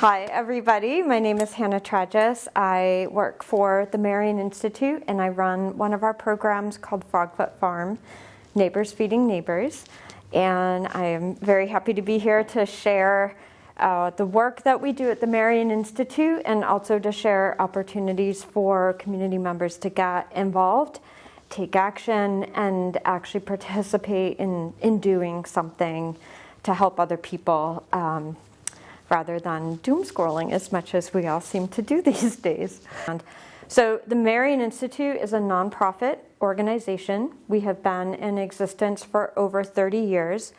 Hi, everybody. My name is Hannah Traggis. I work for the Marion Institute, and I run one of our programs called Frogfoot Farm, Neighbors Feeding Neighbors. And I am very happy to be here to share the work that we do at the Marion Institute, and also to share opportunities for community members to get involved, take action, and actually participate in doing something to help other people, rather than doom scrolling as much as we all seem to do these days. And so the Marion Institute is a nonprofit organization. We have been in existence for over 30 years,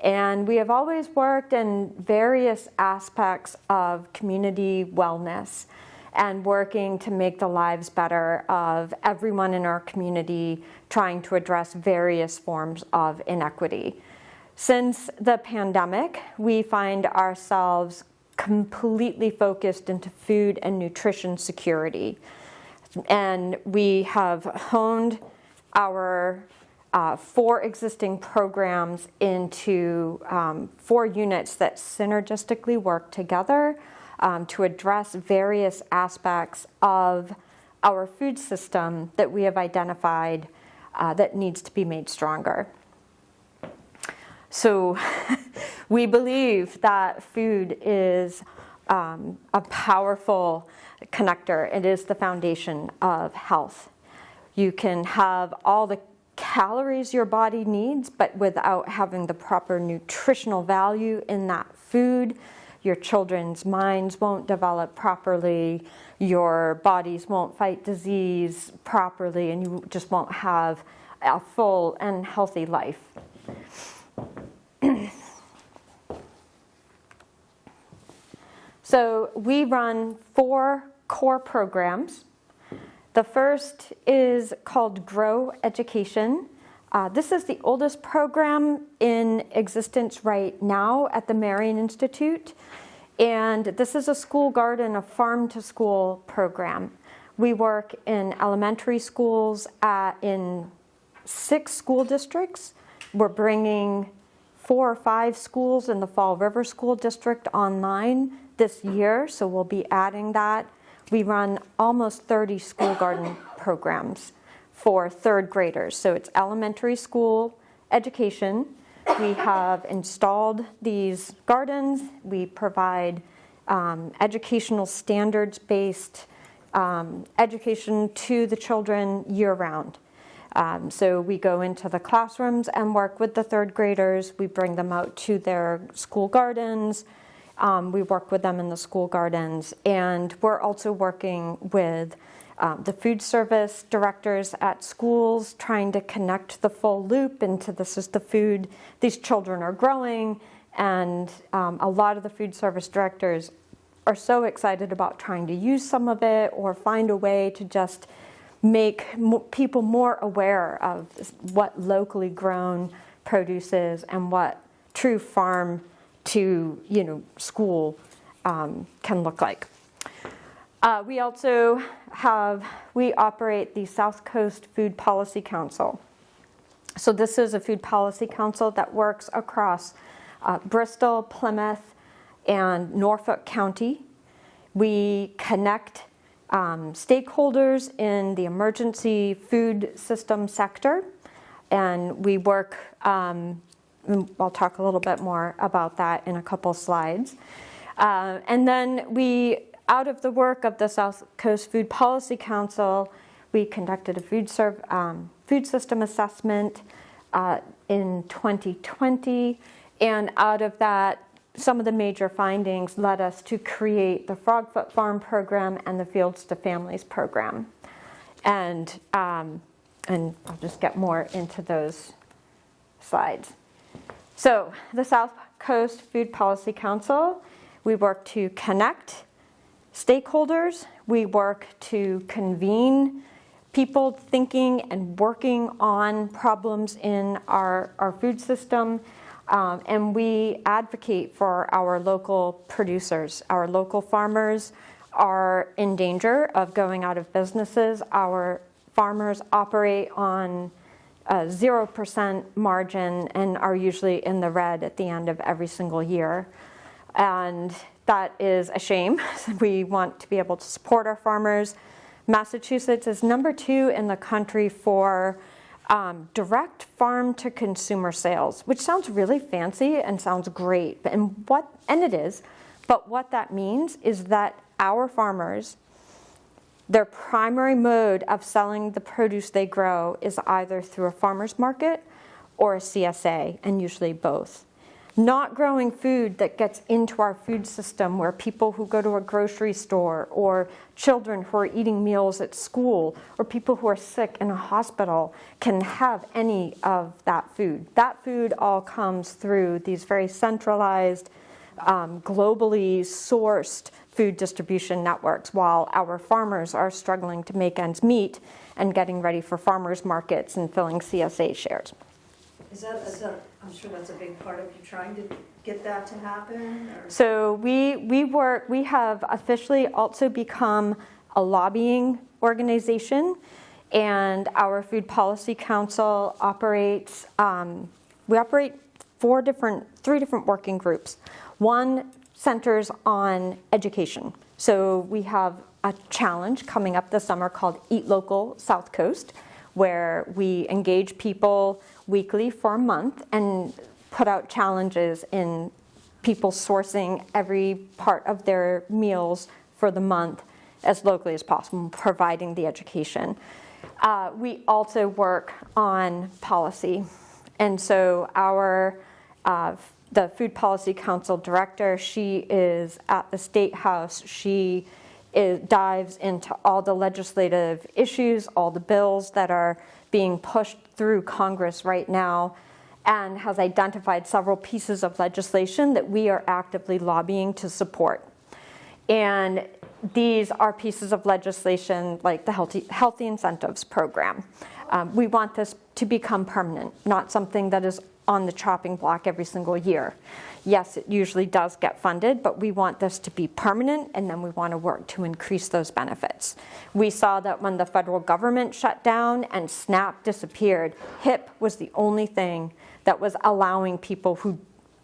and we have always worked in various aspects of community wellness and working to make the lives better of everyone in our community, trying to address various forms of inequity. Since the pandemic, we find ourselves completely focused into food and nutrition security. And we have honed our 4 existing programs into 4 units that synergistically work together to address various aspects of our food system that we have identified that needs to be made stronger. So we believe that food is a powerful connector. It is the foundation of health. You can have all the calories your body needs, but without having the proper nutritional value in that food, your children's minds won't develop properly, your bodies won't fight disease properly, and you just won't have a full and healthy life. So we run 4 core programs. The first is called Grow Education. This is the oldest program in existence right now at the Marion Institute. And this is a school garden, a farm to school program. We work in elementary schools in 6 school districts. We're bringing 4 or 5 schools in the Fall River School District online this year, so we'll be adding that. We run almost 30 school garden programs for 3rd graders. So it's elementary school education. We have installed these gardens. We provide educational standards-based education to the children year-round. So we go into the classrooms and work with the 3rd graders. We bring them out to their school gardens. We work with them in the school gardens, and we're also working with the food service directors at schools, trying to connect the full loop into this is the food these children are growing. And a lot of the food service directors are so excited about trying to use some of it or find a way to just make people more aware of what locally grown produce is and what true farm to school can look like. We also operate the South Coast Food Policy Council. So this is a food policy council that works across Bristol, Plymouth, and Norfolk County. We connect stakeholders in the emergency food system sector, and we work I'll talk a little bit more about that in a couple slides. And then out of the work of the South Coast Food Policy Council, we conducted a food system assessment in 2020. And out of that, some of the major findings led us to create the Frogfoot Farm program and the Fields to Families program. And I'll just get more into those slides. So the South Coast Food Policy Council, we work to connect stakeholders. We work to convene people thinking and working on problems in our food system. And we advocate for our local producers. Our local farmers are in danger of going out of businesses. Our farmers operate on 0% margin and are usually in the red at the end of every single year. And that is a shame. We want to be able to support our farmers. Massachusetts is number 2 in the country for direct farm to consumer sales, which sounds really fancy and sounds great. And it is. But what that means is that our farmers, their primary mode of selling the produce they grow is either through a farmer's market or a CSA, and usually both. Not growing food that gets into our food system where people who go to a grocery store, or children who are eating meals at school, or people who are sick in a hospital can have any of that food. That food all comes through these very centralized, globally sourced food distribution networks, while our farmers are struggling to make ends meet and getting ready for farmers markets and filling CSA shares. I'm sure that's a big part of you trying to get that to happen? Or? So we have officially also become a lobbying organization, and our Food Policy Council operates, we operate three different working groups. One centers on education. So we have a challenge coming up this summer called Eat Local South Coast, where we engage people weekly for a month and put out challenges in people sourcing every part of their meals for the month as locally as possible, providing the education. We also work on policy. And so the Food Policy Council director, she is at the State House. She dives into all the legislative issues, all the bills that are being pushed through Congress right now, and has identified several pieces of legislation that we are actively lobbying to support. And these are pieces of legislation like the Healthy Incentives Program. We want this to become permanent, not something that is on the chopping block every single year. Yes, it usually does get funded, but we want this to be permanent, and then we want to work to increase those benefits. We saw that when the federal government shut down and SNAP disappeared, HIP was the only thing that was allowing people who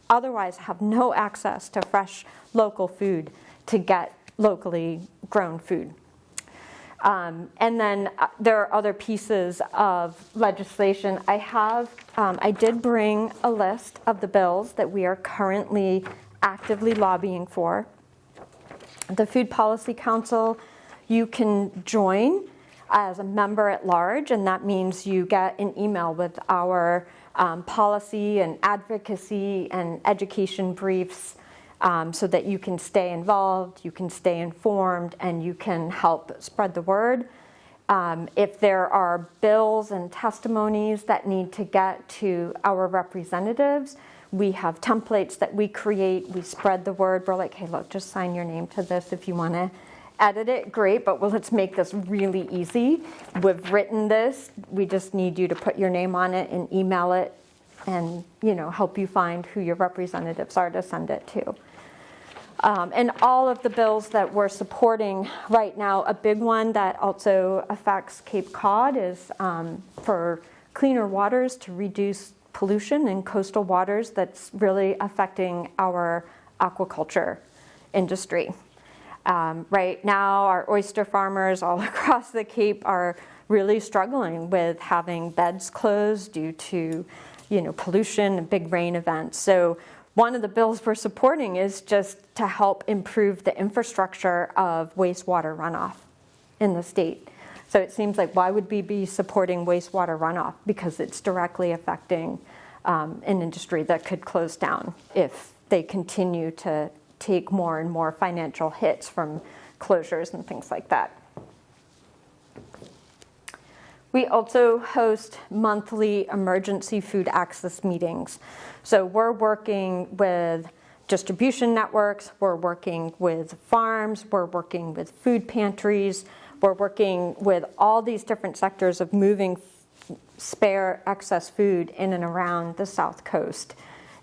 otherwise have no access to fresh local food to get locally grown food. And then there are other pieces of legislation. I did bring a list of the bills that we are currently actively lobbying for. The Food Policy Council, you can join as a member at large, and that means you get an email with our policy and advocacy and education briefs, so that you can stay involved, you can stay informed, and you can help spread the word. If there are bills and testimonies that need to get to our representatives, we have templates that we create, we spread the word. We're like, hey, look, just sign your name to this if you want to edit it, great, but let's make this really easy. We've written this, we just need you to put your name on it and email it, and help you find who your representatives are to send it to. And all of the bills that we're supporting right now, a big one that also affects Cape Cod is for cleaner waters to reduce pollution in coastal waters that's really affecting our aquaculture industry. Right now, our oyster farmers all across the Cape are really struggling with having beds closed due to pollution and big rain events. So one of the bills we're supporting is just to help improve the infrastructure of wastewater runoff in the state. So it seems like, why would we be supporting wastewater runoff? Because it's directly affecting an industry that could close down if they continue to take more and more financial hits from closures and things like that. We also host monthly emergency food access meetings. So we're working with distribution networks, we're working with farms, we're working with food pantries, we're working with all these different sectors of moving spare excess food in and around the South Coast.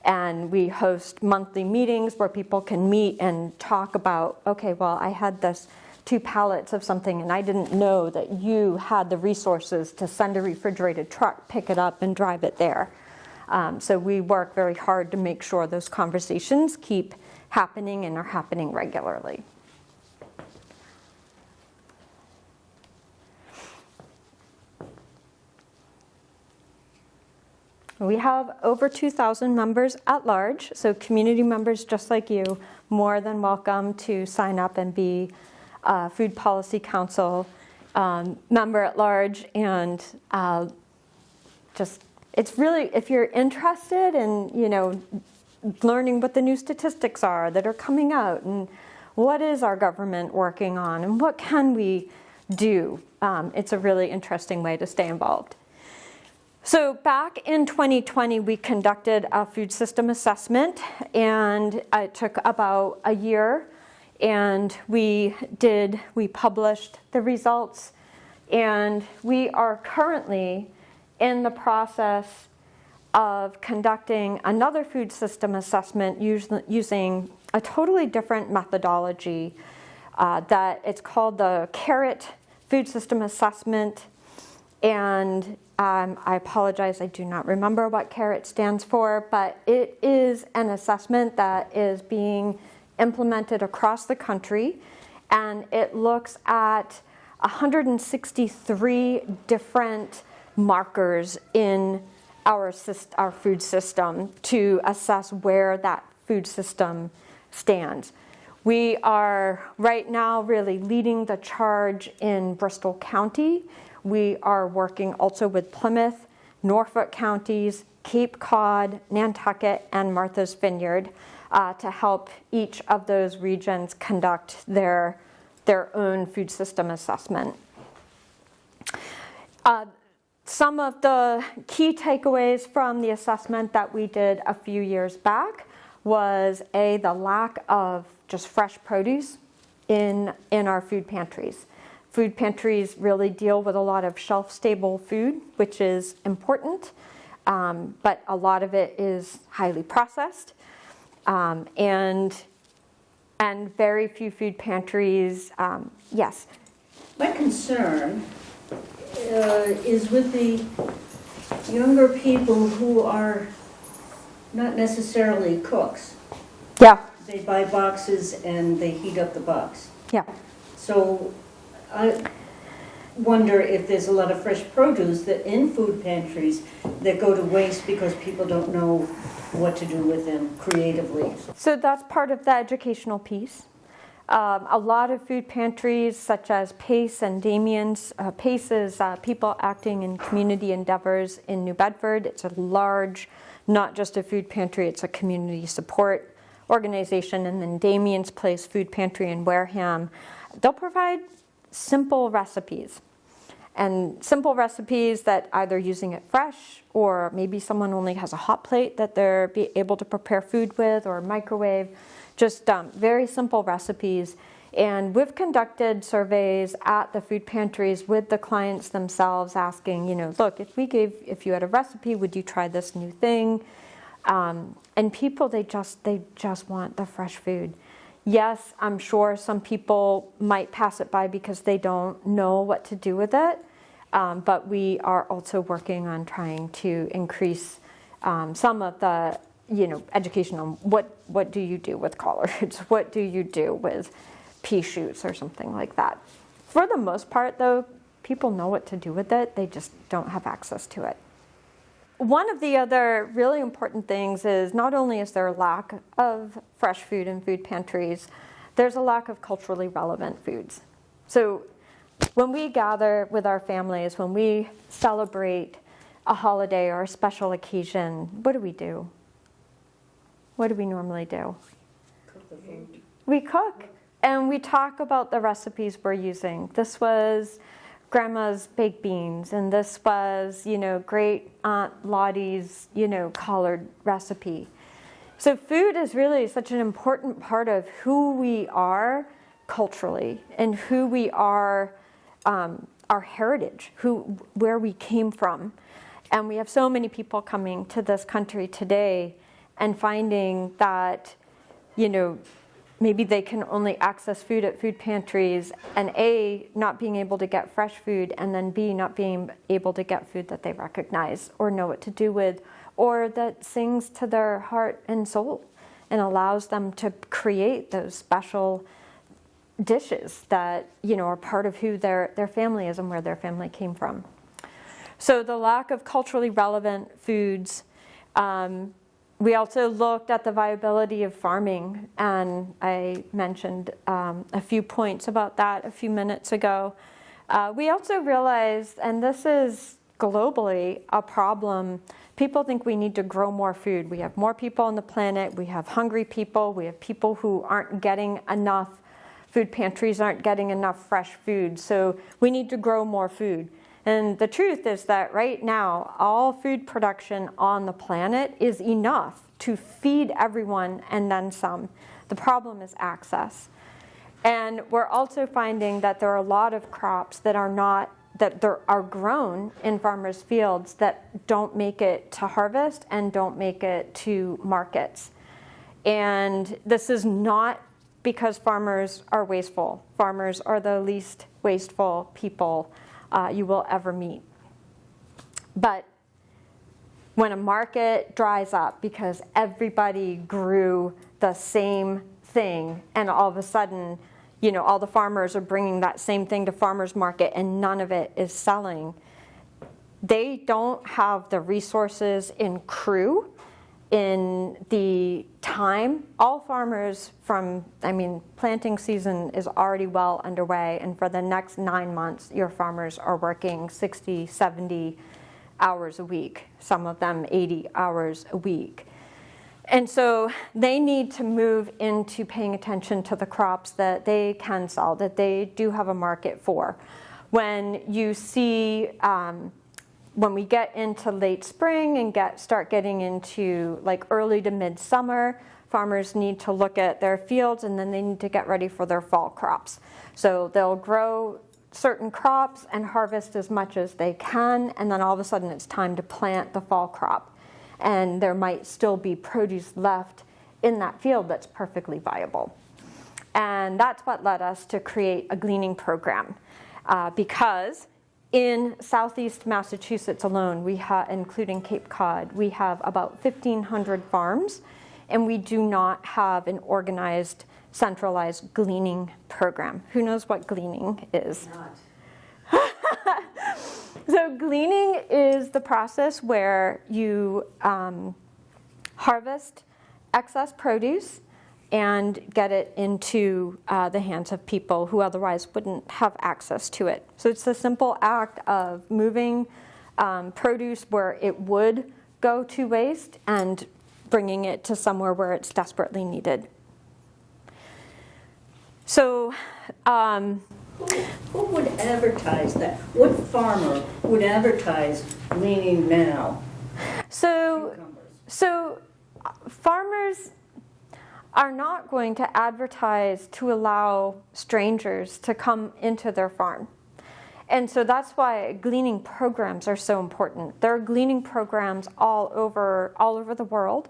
And we host monthly meetings where people can meet and talk about, okay, well, I had this 2 pallets of something and I didn't know that you had the resources to send a refrigerated truck, pick it up and drive it there. So we work very hard to make sure those conversations keep happening and are happening regularly. We have over 2,000 members at large, so community members just like you, more than welcome to sign up and be a Food Policy Council member at large. And it's really, if you're interested in, learning what the new statistics are that are coming out and what is our government working on and what can we do, it's a really interesting way to stay involved. So back in 2020, we conducted a food system assessment, and it took about a year, and we published the results, and we are currently in the process of conducting another food system assessment using a totally different methodology that it's called the CARROT Food System Assessment. And I apologize, I do not remember what CARROT stands for, but it is an assessment that is being implemented across the country, and it looks at 163 different markers in our food system to assess where that food system stands. We are right now really leading the charge in Bristol County. We are working also with Plymouth, Norfolk counties, Cape Cod, Nantucket, and Martha's Vineyard to help each of those regions conduct their own food system assessment. Some of the key takeaways from the assessment that we did a few years back was the lack of just fresh produce in our food pantries. Food pantries really deal with a lot of shelf-stable food, which is important, but a lot of it is highly processed, and very few food pantries. Yes. My concern is with the younger people who are not necessarily cooks. Yeah. They buy boxes and they heat up the box. Yeah. So I wonder if there's a lot of fresh produce that in food pantries that go to waste because people don't know what to do with them creatively. So that's part of the educational piece. A lot of food pantries, such as PACE and Damien's, PACE is People Acting in Community Endeavors in New Bedford. It's a large, not just a food pantry, it's a community support organization. And then Damien's Place Food Pantry in Wareham, they'll provide simple recipes. And simple recipes that either using it fresh, or maybe someone only has a hot plate that they're able to prepare food with, or microwave. Just very simple recipes. And we've conducted surveys at the food pantries with the clients themselves asking, look, if you had a recipe, would you try this new thing? And people, they just want the fresh food. Yes, I'm sure some people might pass it by because they don't know what to do with it. But we are also working on trying to increase some of the education on what do you do with collards? What do you do with pea shoots or something like that? For the most part, though, people know what to do with it. They just don't have access to it. One of the other really important things is not only is there a lack of fresh food in food pantries, there's a lack of culturally relevant foods. So when we gather with our families, when we celebrate a holiday or a special occasion, what do? What do we normally do? Cook the food. We cook, and we talk about the recipes we're using. This was Grandma's baked beans, and this was, great Aunt Lottie's, collard recipe. So food is really such an important part of who we are culturally and who we are, our heritage, where we came from. And we have so many people coming to this country today and finding that, maybe they can only access food at food pantries, and A, not being able to get fresh food, and then B, not being able to get food that they recognize or know what to do with, or that sings to their heart and soul and allows them to create those special dishes that, you know, are part of who their family is and where their family came from. So the lack of culturally relevant foods. We also looked at the viability of farming, and I mentioned a few points about that a few minutes ago. We also realized, and this is globally a problem, people think we need to grow more food. We have more people on the planet, we have hungry people, we have people who aren't getting enough, food pantries aren't getting enough fresh food, so we need to grow more food. And the truth is that right now, all food production on the planet is enough to feed everyone and then some. The problem is access. And we're also finding that there are a lot of crops that are grown in farmers' fields that don't make it to harvest and don't make it to markets. And this is not because farmers are wasteful. Farmers are the least wasteful people you will ever meet. But when a market dries up because everybody grew the same thing, and all of a sudden, you know, all the farmers are bringing that same thing to farmers market and none of it is selling, they don't have the resources in crew, in the time. All farmers planting season is already well underway, and for the next 9 months, your farmers are working 60, 70 hours a week, some of them 80 hours a week. And so they need to move into paying attention to the crops that they can sell, that they do have a market for. When you see, when we get into late spring and start getting into like early to midsummer, farmers need to look at their fields and then they need to get ready for their fall crops. So they'll grow certain crops and harvest as much as they can, and then all of a sudden it's time to plant the fall crop. And there might still be produce left in that field that's perfectly viable. And that's what led us to create a gleaning program, because in southeast Massachusetts alone, including Cape Cod, we have about 1,500 farms, and we do not have an organized, centralized gleaning program. Who knows what gleaning is? So gleaning is the process where you harvest excess produce and get it into the hands of people who otherwise wouldn't have access to it. So it's the simple act of moving produce where it would go to waste and bringing it to somewhere where it's desperately needed. So who would advertise that? What farmer would advertise gleaning now? So farmers are not going to advertise to allow strangers to come into their farm. And so that's why gleaning programs are so important. There are gleaning programs all over the world,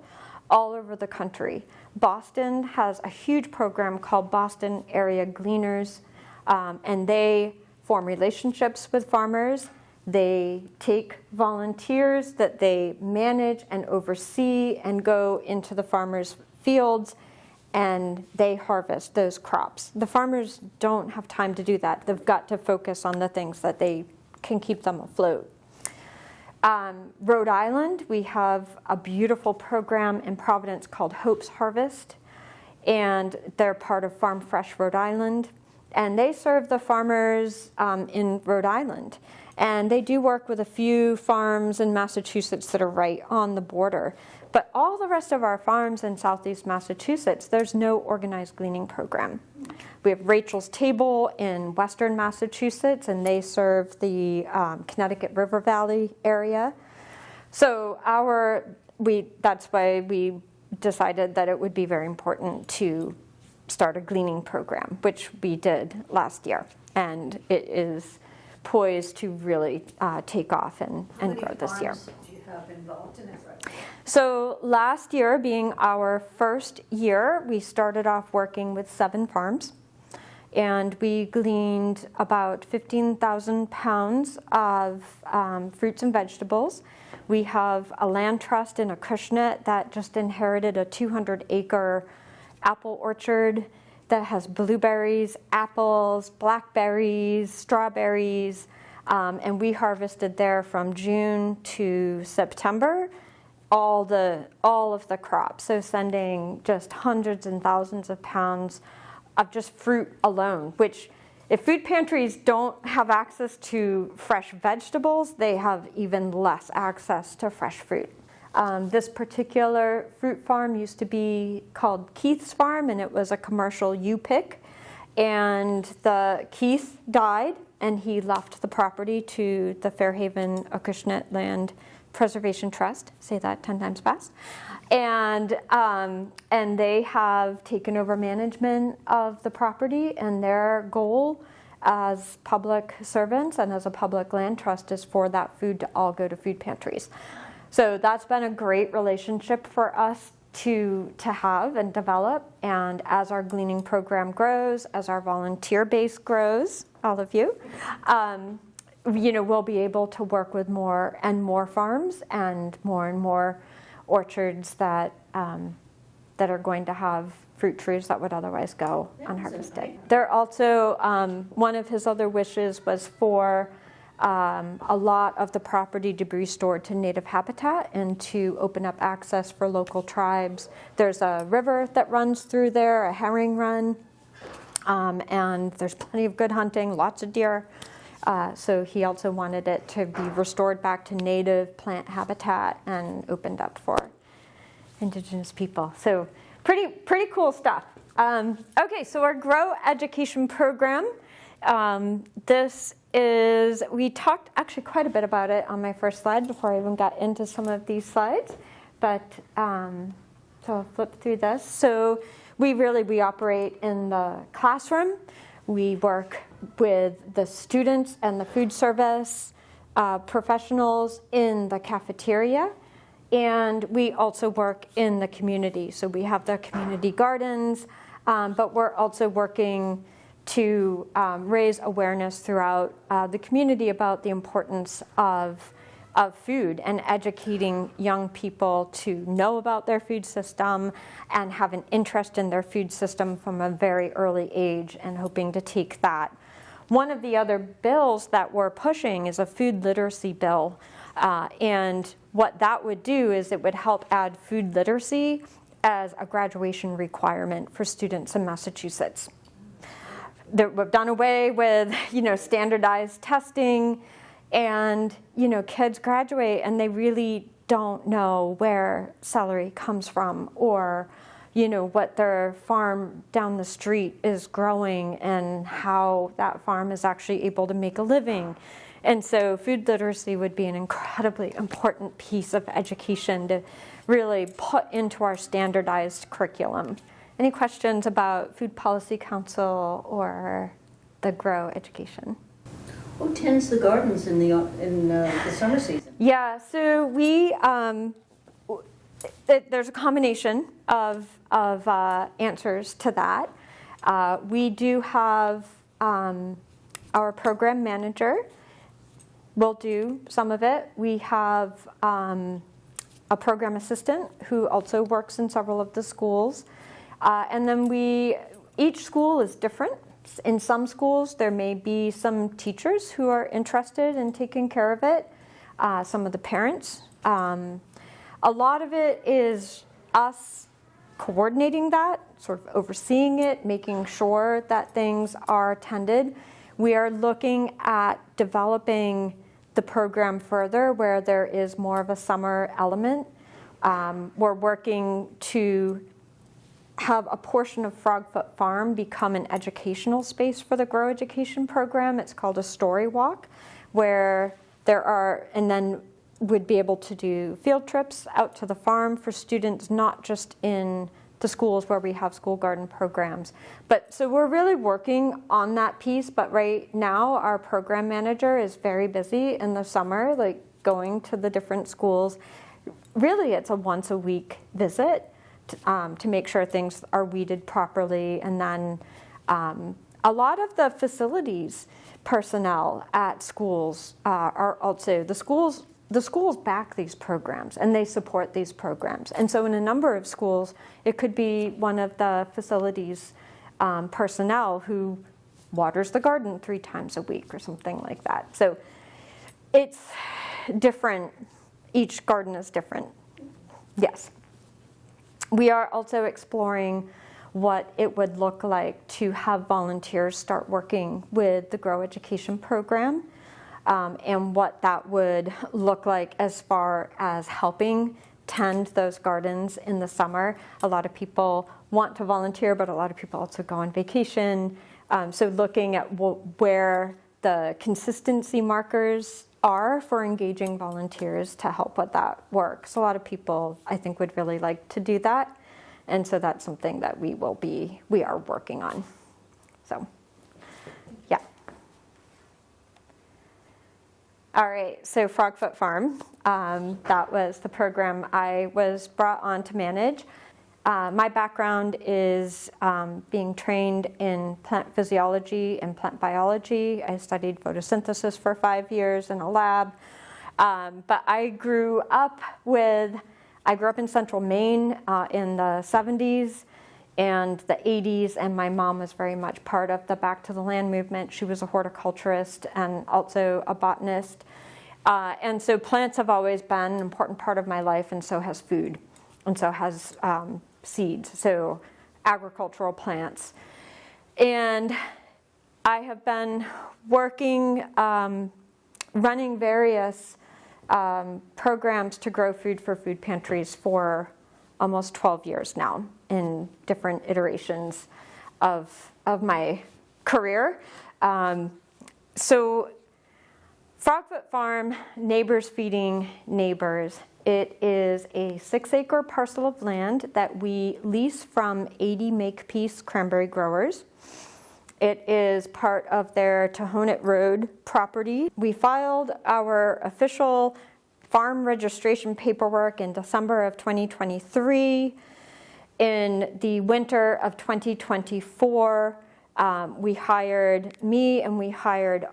all over the country. Boston has a huge program called Boston Area Gleaners, and they form relationships with farmers. They take volunteers that they manage and oversee and go into the farmers' fields, and they harvest those crops. The farmers don't have time to do that. They've got to focus on the things that they can keep them afloat. Rhode Island, we have a beautiful program in Providence called Hope's Harvest, and they're part of Farm Fresh Rhode Island, and they serve the farmers in Rhode Island. And they do work with a few farms in Massachusetts that are right on the border. But all the rest of our farms in southeast Massachusetts, there's no organized gleaning program. We have Rachel's Table in western Massachusetts, and they serve the Connecticut River Valley area. So that's why we decided that it would be very important to start a gleaning program, which we did last year. And it is poised to really take off and grow this year. How many farms do you have involved in it right now? So last year, being our first year, we started off working with 7 farms, and we gleaned about 15,000 pounds of fruits and vegetables. We have a land trust in Acushnet that just inherited a 200-acre apple orchard that has blueberries, apples, blackberries, strawberries, and we harvested there from June to September all of the crops. So sending just hundreds and thousands of pounds of just fruit alone, which if food pantries don't have access to fresh vegetables, they have even less access to fresh fruit. This particular fruit farm used to be called Keith's Farm, and it was a commercial U-pick. And Keith died, and he left the property to the Fairhaven Acushnet Land Preservation Trust. Say that 10 times fast. And they have taken over management of the property, and their goal as public servants and as a public land trust is for that food to all go to food pantries. So that's been a great relationship for us to have and develop. And as our gleaning program grows, as our volunteer base grows, all of you, we'll be able to work with more and more farms and more orchards that are going to have fruit trees that would otherwise go unharvested. There also, one of his other wishes was for a lot of the property to be restored to native habitat and to open up access for local tribes. There's a river that runs through there, a herring run, and there's plenty of good hunting, lots of deer. So he also wanted it to be restored back to native plant habitat and opened up for Indigenous people. So pretty cool stuff. Okay, so our Grow Education program. We talked actually quite a bit about it on my first slide before I even got into some of these slides. But so I'll flip through this. So we operate in the classroom. We work with the students and the food service professionals in the cafeteria. And we also work in the community. So we have the community gardens, but we're also working to raise awareness throughout the community about the importance of food and educating young people to know about their food system and have an interest in their food system from a very early age, and hoping to take that. One of the other bills that we're pushing is a food literacy bill. And what that would do is it would help add food literacy as a graduation requirement for students in Massachusetts. We've done away with, standardized testing, and, kids graduate and they really don't know where celery comes from, or, what their farm down the street is growing and how that farm is actually able to make a living. And so food literacy would be an incredibly important piece of education to really put into our standardized curriculum. Any questions about Food Policy Council or the Grow Education? Who tends the gardens in the summer season? Yeah, so there's a combination of answers to that. We do have our program manager will do some of it. We have a program assistant who also works in several of the schools. And then each school is different. In some schools, there may be some teachers who are interested in taking care of it, some of the parents. A lot of it is us coordinating that, sort of overseeing it, making sure that things are attended. We are looking at developing the program further where there is more of a summer element. We're working to have a portion of Frogfoot Farm become an educational space for the Grow Education program. It's called a story walk, where and then would be able to do field trips out to the farm for students, not just in the schools where we have school garden programs. So we're really working on that piece, but right now our program manager is very busy in the summer, like going to the different schools. Really, it's a once a week visit to make sure things are weeded properly. And then a lot of the facilities personnel at schools are also, the the schools back these programs and they support these programs. And so in a number of schools, it could be one of the facilities personnel who waters the garden 3 times a week or something like that. So it's different. Each garden is different. Yes. We are also exploring what it would look like to have volunteers start working with the Grow Education program, and what that would look like as far as helping tend those gardens in the summer. A lot of people want to volunteer, but a lot of people also go on vacation. So looking at where the consistency markers are for engaging volunteers to help with that work. So a lot of people, I think, would really like to do that. And so that's something that we are working on. So, yeah. All right, so Frogfoot Farm, that was the program I was brought on to manage. My background is being trained in plant physiology and plant biology. I studied photosynthesis for 5 years in a lab. But I grew up in Central Maine in the 70s and the 80s, and my mom was very much part of the Back to the Land movement. She was a horticulturist and also a botanist. And so plants have always been an important part of my life, and so has food, and so has seeds, so agricultural plants. And I have been working, running various programs to grow food for food pantries for almost 12 years now in different iterations of my career. So Frogfoot Farm, Neighbors Feeding Neighbors. It is a 6-acre parcel of land that we lease from 80 Makepeace cranberry growers. It is part of their Tohonet Road property. We filed our official farm registration paperwork in December of 2023. In the winter of 2024, we hired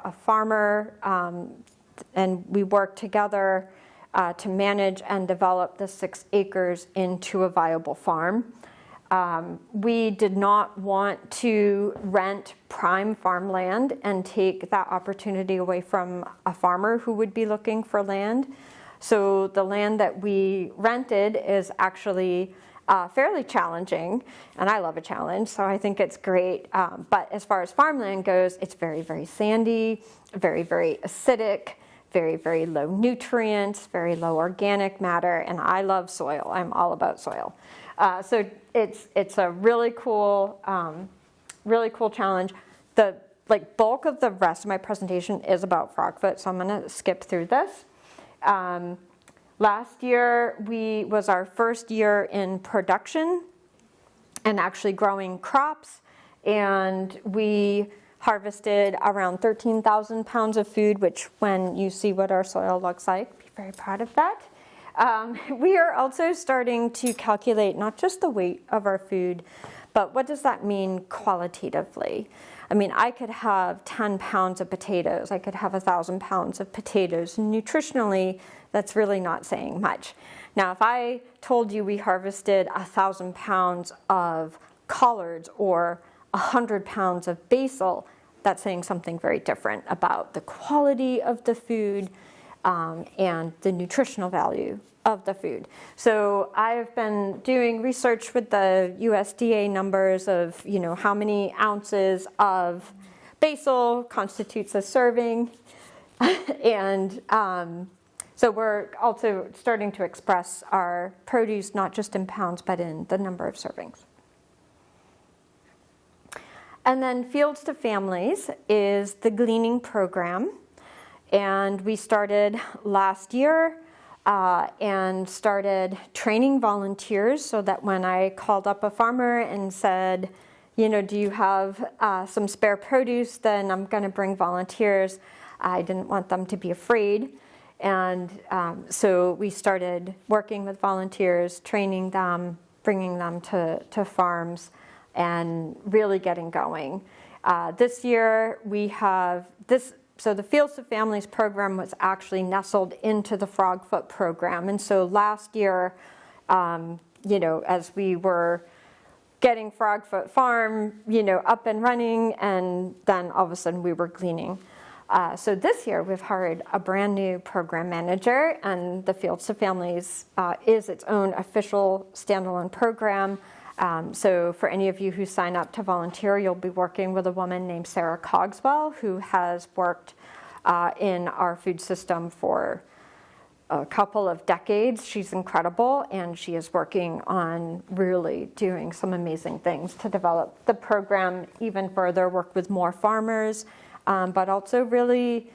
a farmer, and we worked together to manage and develop the 6 acres into a viable farm. We did not want to rent prime farmland and take that opportunity away from a farmer who would be looking for land. So the land that we rented is actually fairly challenging, and I love a challenge, so I think it's great. But as far as farmland goes, it's very, very sandy, very, very acidic, very, very low nutrients, very low organic matter, and I love soil. I'm all about soil. So it's a really cool challenge. The bulk of the rest of my presentation is about Frogfoot, so I'm going to skip through this. Last year was our first year in production and actually growing crops, and we harvested around 13,000 pounds of food, which when you see what our soil looks like, be very proud of that. We are also starting to calculate not just the weight of our food, but what does that mean qualitatively? I mean, I could have 10 pounds of potatoes. I could have 1,000 pounds of potatoes. Nutritionally, that's really not saying much. Now, if I told you we harvested 1,000 pounds of collards or 100 pounds of basil, that's saying something very different about the quality of the food and the nutritional value of the food. So I've been doing research with the USDA numbers of, how many ounces of basil constitutes a serving. And so we're also starting to express our produce not just in pounds, but in the number of servings. And then Fields to Families is the gleaning program. And we started last year and started training volunteers so that when I called up a farmer and said, do you have some spare produce, then I'm going to bring volunteers. I didn't want them to be afraid. And so we started working with volunteers, training them, bringing them to farms, and really getting going. This year we have So the Fields to Families program was actually nestled into the Frogfoot program. And so last year, as we were getting Frogfoot Farm, up and running, and then all of a sudden we were gleaning. So this year we've hired a brand new program manager, and the Fields to Families is its own official standalone program. So for any of you who sign up to volunteer, you'll be working with a woman named Sarah Cogswell, who has worked in our food system for a couple of decades. She's incredible, and she is working on really doing some amazing things to develop the program even further, work with more farmers, but also really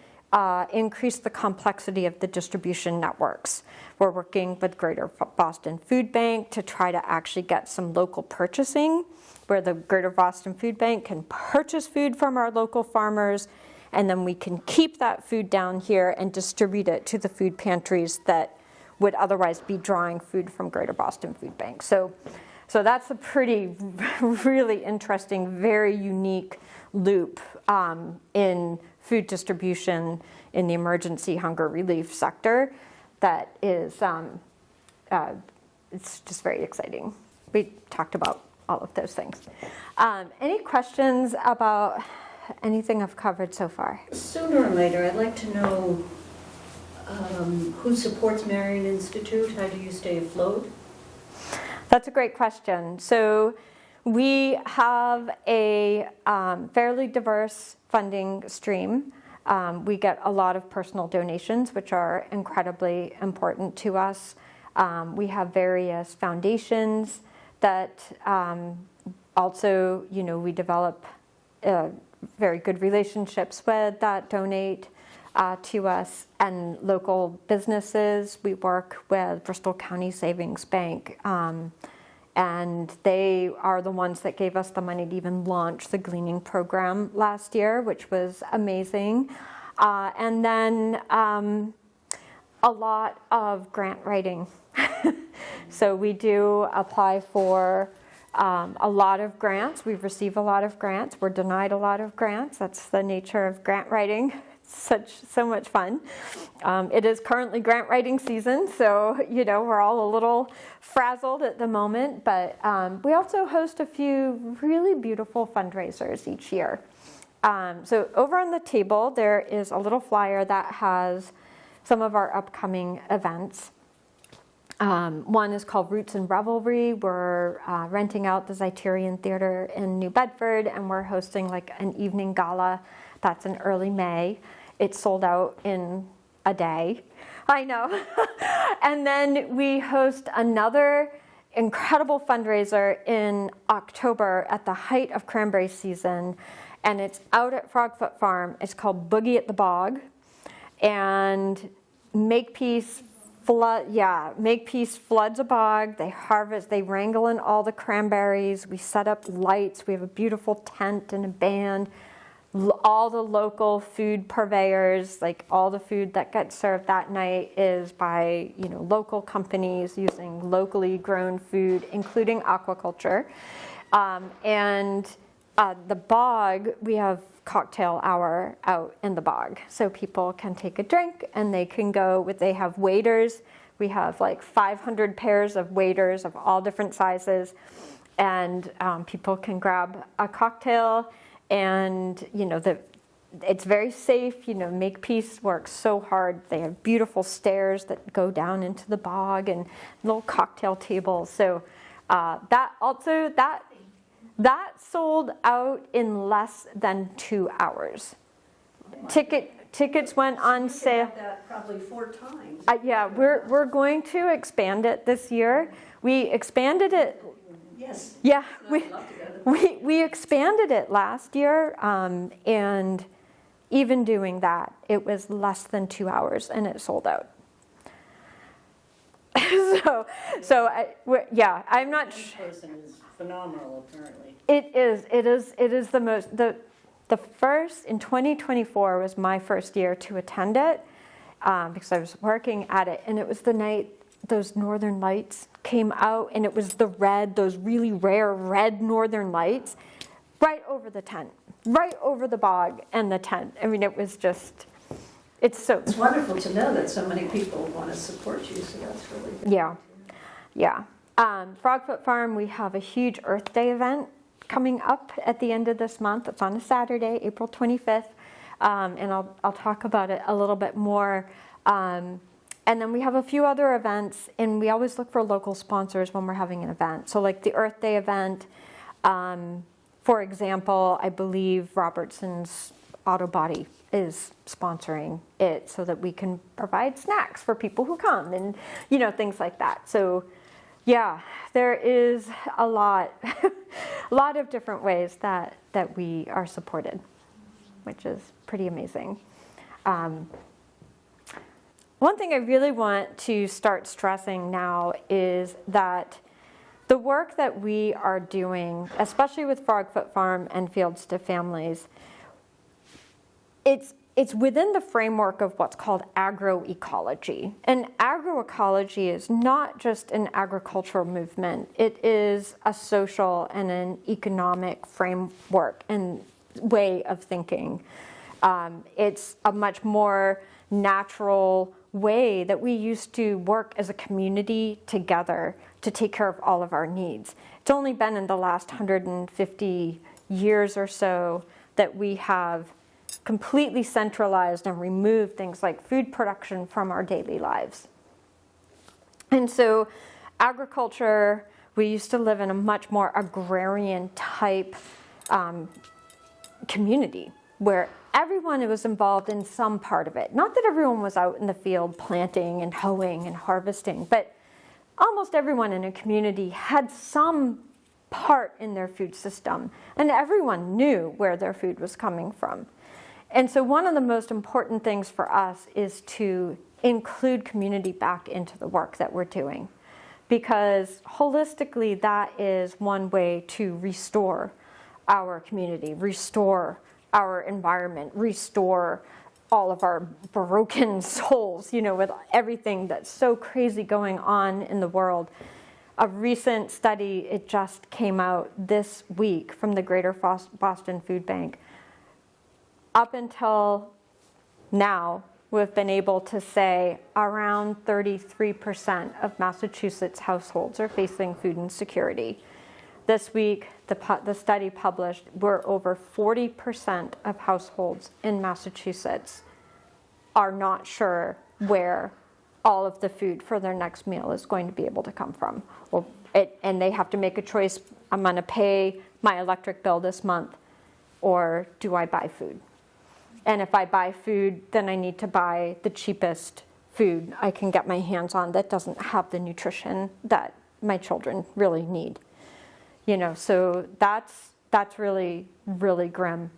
increase the complexity of the distribution networks. We're working with Greater Boston Food Bank to try to actually get some local purchasing, where the Greater Boston Food Bank can purchase food from our local farmers, and then we can keep that food down here and distribute it to the food pantries that would otherwise be drawing food from Greater Boston Food Bank. So that's a pretty, really interesting, very unique loop in food distribution in the emergency hunger relief sector that is, it's just very exciting. We talked about all of those things. Any questions about anything I've covered so far? Sooner or later, I'd like to know who supports Marion Institute? How do you stay afloat? That's a great question. So we have a fairly diverse funding stream. We get a lot of personal donations, which are incredibly important to us. We have various foundations that also, we develop very good relationships with that donate to us, and local businesses. We work with Bristol County Savings Bank, and they are the ones that gave us the money to even launch the gleaning program last year, which was amazing. And then a lot of grant writing. So we do apply for a lot of grants. We've received a lot of grants. We're denied a lot of grants. That's the nature of grant writing. So much fun. It is currently grant writing season, so we're all a little frazzled at the moment, but we also host a few really beautiful fundraisers each year. So over on the table there is a little flyer that has some of our upcoming events. One is called Roots and Revelry. We're renting out the Zeiterion Theater in New Bedford, and we're hosting like an evening gala. That's in early May. It's sold out in a day. I know. And then we host another incredible fundraiser in October at the height of cranberry season, and it's out at Frogfoot Farm. It's called Boogie at the Bog, and Makepeace floods a bog. They harvest, they wrangle in all the cranberries. We set up lights. We have a beautiful tent and a band. All the local food purveyors, like all the food that gets served that night is by local companies using locally grown food, including aquaculture. And the bog, we have cocktail hour out in the bog, so people can take a drink and they can go. They have waiters. We have like 500 pairs of waiters of all different sizes, and people can grab a cocktail. And it's very safe. Makepeace works so hard. They have beautiful stairs that go down into the bog and little cocktail tables. So that sold out in less than 2 hours. Tickets went on sale. Have that probably 4 times. Yeah, we're going to expand it this year. We expanded it. Yes. Yeah, I'd love to go to we expanded it last year, and even doing that, it was less than 2 hours, and it sold out. I'm not. This person is phenomenal, apparently. It is the most. The first in 2024 was my first year to attend it, because I was working at it, and it was the night those northern lights came out, and it was those really rare red northern lights right over the tent. right over the bog and the tent. I mean, it was just, it's It's wonderful to know that so many people want to support you, so that's really good. yeah, yeah. Frogfoot Farm, we have a huge Earth Day event coming up at the end of this month. It's on a Saturday, April 25th, and I'll talk about it a little bit more. And then we have a few other events, and we always look for local sponsors when we're having an event. So like the Earth Day event, for example, I believe Robertson's Auto Body is sponsoring it so that we can provide snacks for people who come and, things like that. So yeah, there is a lot, a lot of different ways that we are supported, which is pretty amazing. One thing I really want to start stressing now is that the work that we are doing, especially with Frogfoot Farm and Fields to Families, it's within the framework of what's called agroecology. And agroecology is not just an agricultural movement. It is a social and an economic framework and way of thinking. It's a much more natural way that we used to work as a community together to take care of all of our needs. It's only been in the last 150 years or so that we have completely centralized and removed things like food production from our daily lives. And so agriculture, we used to live in a much more agrarian type community where everyone was involved in some part of it. Not that everyone was out in the field planting and hoeing and harvesting, but almost everyone in a community had some part in their food system, and everyone knew where their food was coming from. And so one of the most important things for us is to include community back into the work that we're doing, because holistically that is one way to restore our community, restore our environment, restore all of our broken souls, with everything that's so crazy going on in the world. A recent study, it just came out this week from the Greater Boston Food Bank. Up until now, we've been able to say around 33% of Massachusetts households are facing food insecurity. This week, the study published, we're over 40% of households in Massachusetts are not sure where all of the food for their next meal is going to be able to come from. And they have to make a choice, I'm going to pay my electric bill this month, or do I buy food? And if I buy food, then I need to buy the cheapest food I can get my hands on that doesn't have the nutrition that my children really need. So that's really, really grim.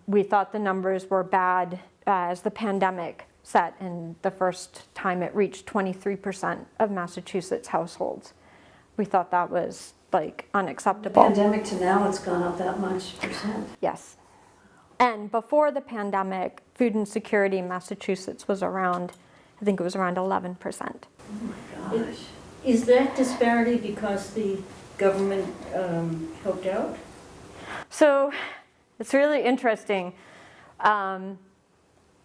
We thought the numbers were bad as the pandemic set, and the first time it reached 23% of Massachusetts households. We thought that was unacceptable. Pandemic to now, it's gone up that much percent. Yes. And before the pandemic, food insecurity in Massachusetts was around 11%. Oh my gosh. Is that disparity because the government helped out? So it's really interesting. And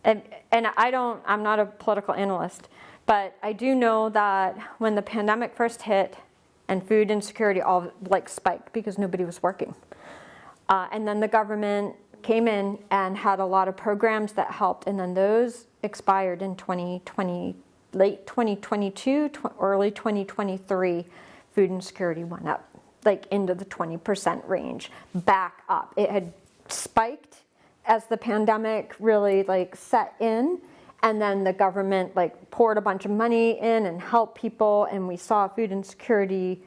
I'm not a political analyst, but I do know that when the pandemic first hit and food insecurity all spiked because nobody was working. And then the government came in and had a lot of programs that helped, and then those expired in 2020, late 2022, early 2023. Food insecurity went up, into the 20% range, back up. It had spiked as the pandemic really set in, and then the government poured a bunch of money in and helped people, and we saw food insecurity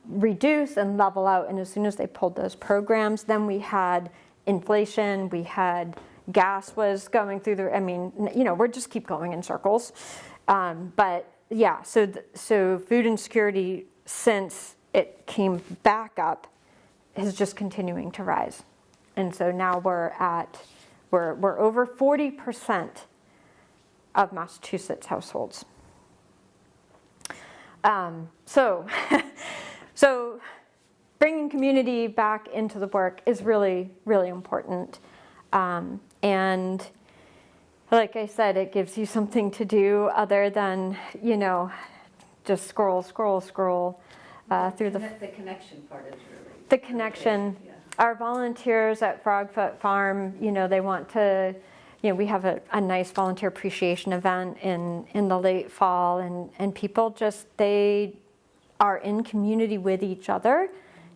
reduce and level out. And as soon as they pulled those programs, then we had inflation, we had gas was going through we're just keep going in circles. But yeah, so food insecurity, since it came back up, is just continuing to rise. And so now we're over 40% of Massachusetts households. So bringing community back into the work is really, really important. And like I said, it gives you something to do other than, just scroll through The connection part is really. the connection. Yeah. Our volunteers at Frogfoot Farm, they want to, we have a nice volunteer appreciation event in the late fall, and people just, they are in community with each other,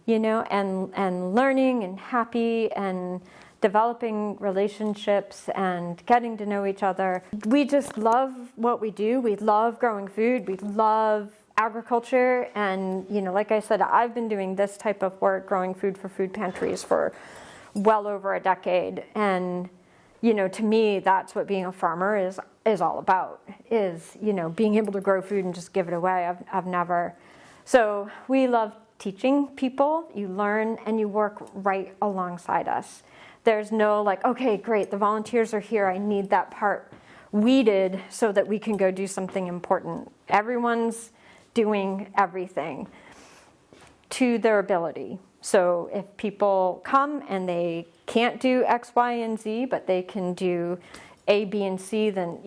and learning and happy and developing relationships and getting to know each other. We just love what we do. We love growing food. We love agriculture. And, like I said, I've been doing this type of work, growing food for food pantries, for well over a decade. And, to me, that's what being a farmer is all about, is, being able to grow food and just give it away. I've never. So we love teaching people. You learn and you work right alongside us. There's no okay, great, the volunteers are here. I need that part weeded so that we can go do something important. Everyone's doing everything to their ability. So if people come and they can't do X, Y, and Z, but they can do A, B, and C, then,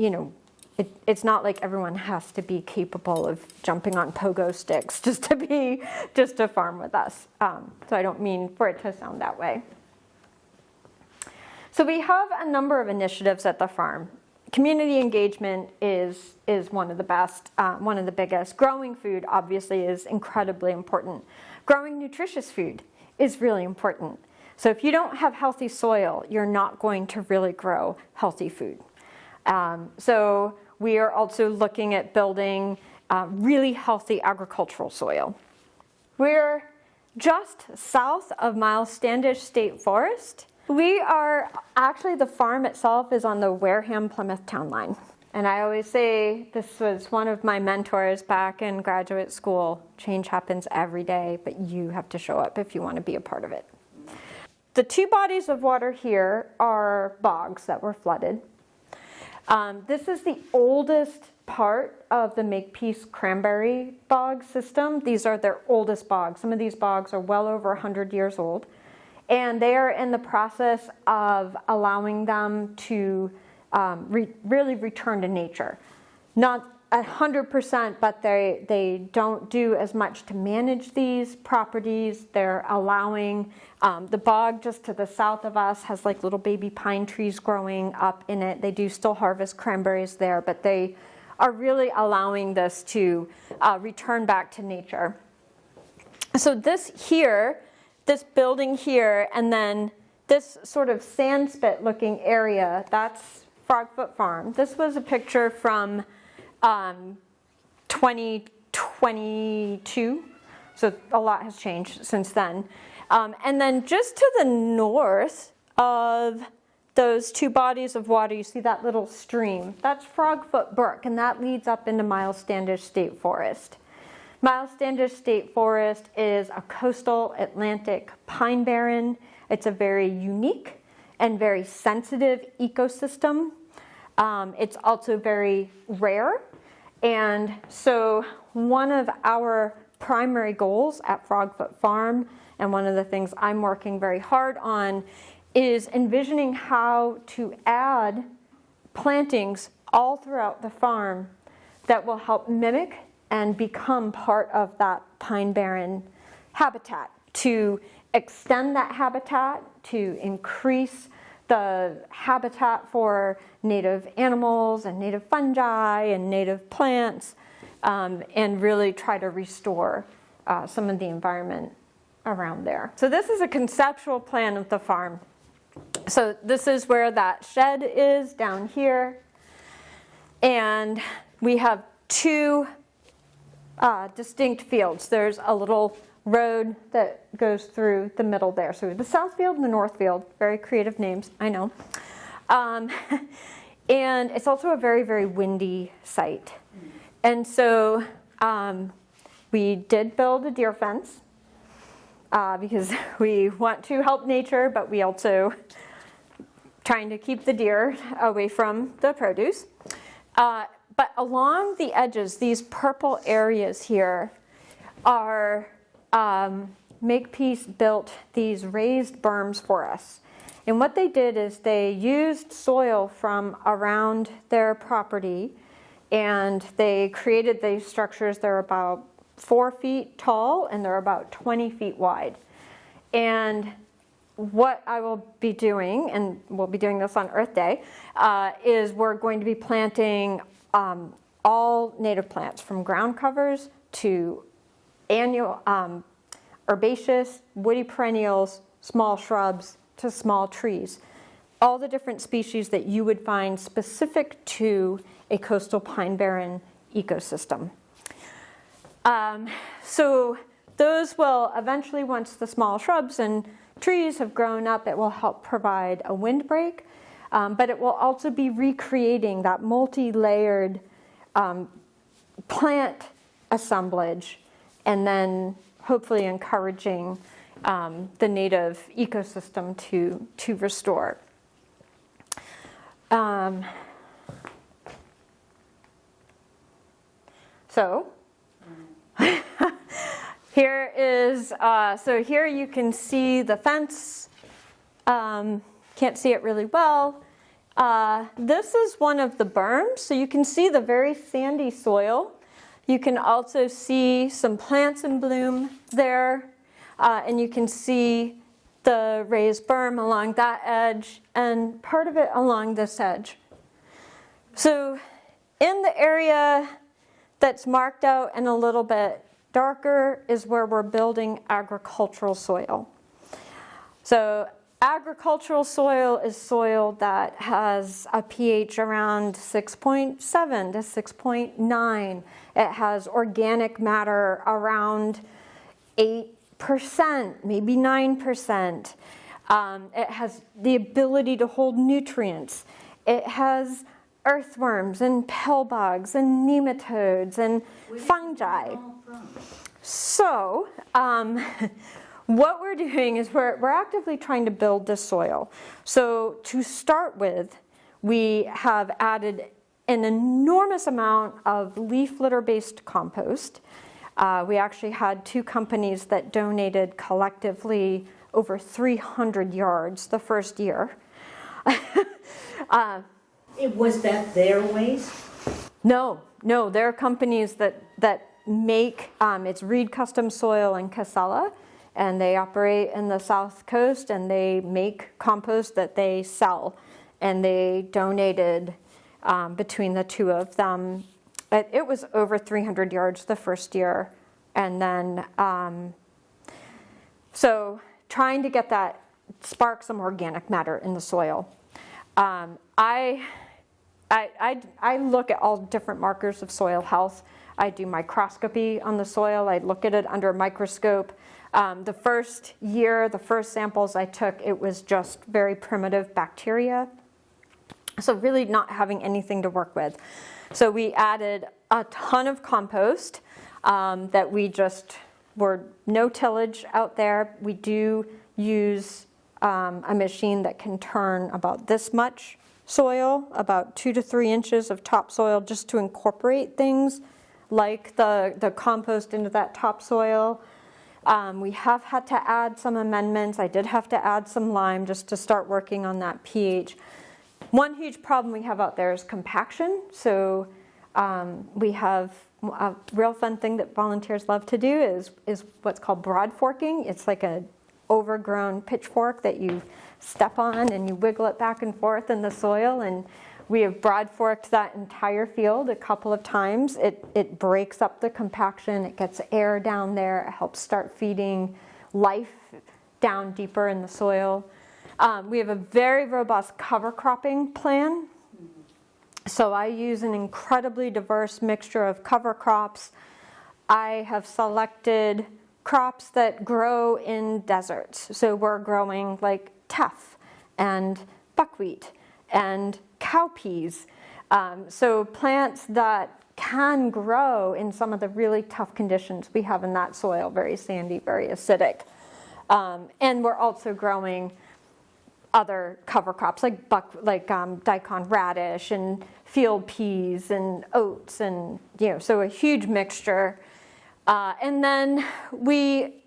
it's not like everyone has to be capable of jumping on pogo sticks just to farm with us. So I don't mean for it to sound that way. So we have a number of initiatives at the farm. Community engagement is one of the best, one of the biggest. Growing food, obviously, is incredibly important. Growing nutritious food is really important. So if you don't have healthy soil, you're not going to really grow healthy food. So we are also looking at building really healthy agricultural soil. We're just south of Miles Standish State Forest. We are, actually the farm itself is on the Wareham-Plymouth town line. And I always say, this was one of my mentors back in graduate school, change happens every day, but you have to show up if you want to be a part of it. The two bodies of water here are bogs that were flooded. This is the oldest part of the Makepeace cranberry bog system. These are their oldest bogs. Some of these bogs are well over 100 years old. And they are in the process of allowing them to really return to nature. Not 100%, but they don't do as much to manage these properties. They're allowing, the bog just to the south of us has little baby pine trees growing up in it. They do still harvest cranberries there, but they are really allowing this to return back to nature. So this building here, and then this sort of sandspit looking area, that's Frogfoot Farm. This was a picture from 2022, so a lot has changed since then. And then just to the north of those two bodies of water, you see that little stream. That's Frogfoot Brook, and that leads up into Miles Standish State Forest. Miles Standish State Forest is a coastal Atlantic pine barren. It's a very unique and very sensitive ecosystem. It's also very rare. And so one of our primary goals at Frogfoot Farm, and one of the things I'm working very hard on, is envisioning how to add plantings all throughout the farm that will help mimic and become part of that pine barren habitat, to extend that habitat, to increase the habitat for native animals and native fungi and native plants, and really try to restore some of the environment around there. So this is a conceptual plan of the farm. So this is where that shed is, down here. And we have two distinct fields. There's a little road that goes through the middle there. So the south field and the north field, very creative names, I know. And it's also a very, very windy site. And so we did build a deer fence because we want to help nature, but we also trying to keep the deer away from the produce. But along the edges, these purple areas here are Makepeace built these raised berms for us. And what they did is they used soil from around their property, and they created these structures. They're about 4 feet tall and they're about 20 feet wide. And what I will be doing, and we'll be doing this on Earth Day, is we're going to be planting all native plants, from ground covers to annual herbaceous, woody perennials, small shrubs to small trees. All the different species that you would find specific to a coastal pine barren ecosystem. So those will eventually, once the small shrubs and trees have grown up, it will help provide a windbreak, but it will also be recreating that multi-layered plant assemblage, and then hopefully encouraging the native ecosystem to restore. So here is, so here you can see the fence. Can't see it really well. This is one of the berms, so you can see the very sandy soil. You can also see some plants in bloom there, and you can see the raised berm along that edge and part of it along this edge. So in the area that's marked out and a little bit darker is where we're building agricultural soil. So agricultural soil is soil that has a pH around 6.7 to 6.9. It has organic matter around 8%, maybe 9%. It has the ability to hold nutrients. It has earthworms and pillbugs and nematodes and fungi. So what we're doing is we're actively trying to build this soil. So to start with, we have added an enormous amount of leaf litter-based compost. We actually had 2 companies that donated collectively over 300 yards the first year. Was that their waste? No, there are companies that make, it's Reed Custom Soil in Casella, and they operate in the South Coast, and they make compost that they sell, and they donated between the 2 of them. It was over 300 yards the first year, and then so trying to get that, spark some organic matter in the soil. I look at all different markers of soil health. I do microscopy on the soil. I look at it under a microscope. The first year, the first samples I took, it was just very primitive bacteria. So really not having anything to work with. So we added a ton of compost that we just were no tillage out there. We do use a machine that can turn about this much soil, about 2 to 3 inches of topsoil, just to incorporate things like the compost into that topsoil. We have had to add some amendments. I did have to add some lime just to start working on that pH. One huge problem we have out there is compaction. So we have a real fun thing that volunteers love to do is what's called broad forking. It's like a overgrown pitchfork that you step on and you wiggle it back and forth in the soil, and we have broad forked that entire field a couple of times. It breaks up the compaction, it gets air down there, it helps start feeding life down deeper in the soil. We have a very robust cover cropping plan. So I use an incredibly diverse mixture of cover crops. I have selected crops that grow in deserts. So we're growing like teff and buckwheat and cowpeas. So plants that can grow in some of the really tough conditions we have in that soil, very sandy, very acidic. And we're also growing other cover crops like daikon radish and field peas and oats, and so a huge mixture. And then we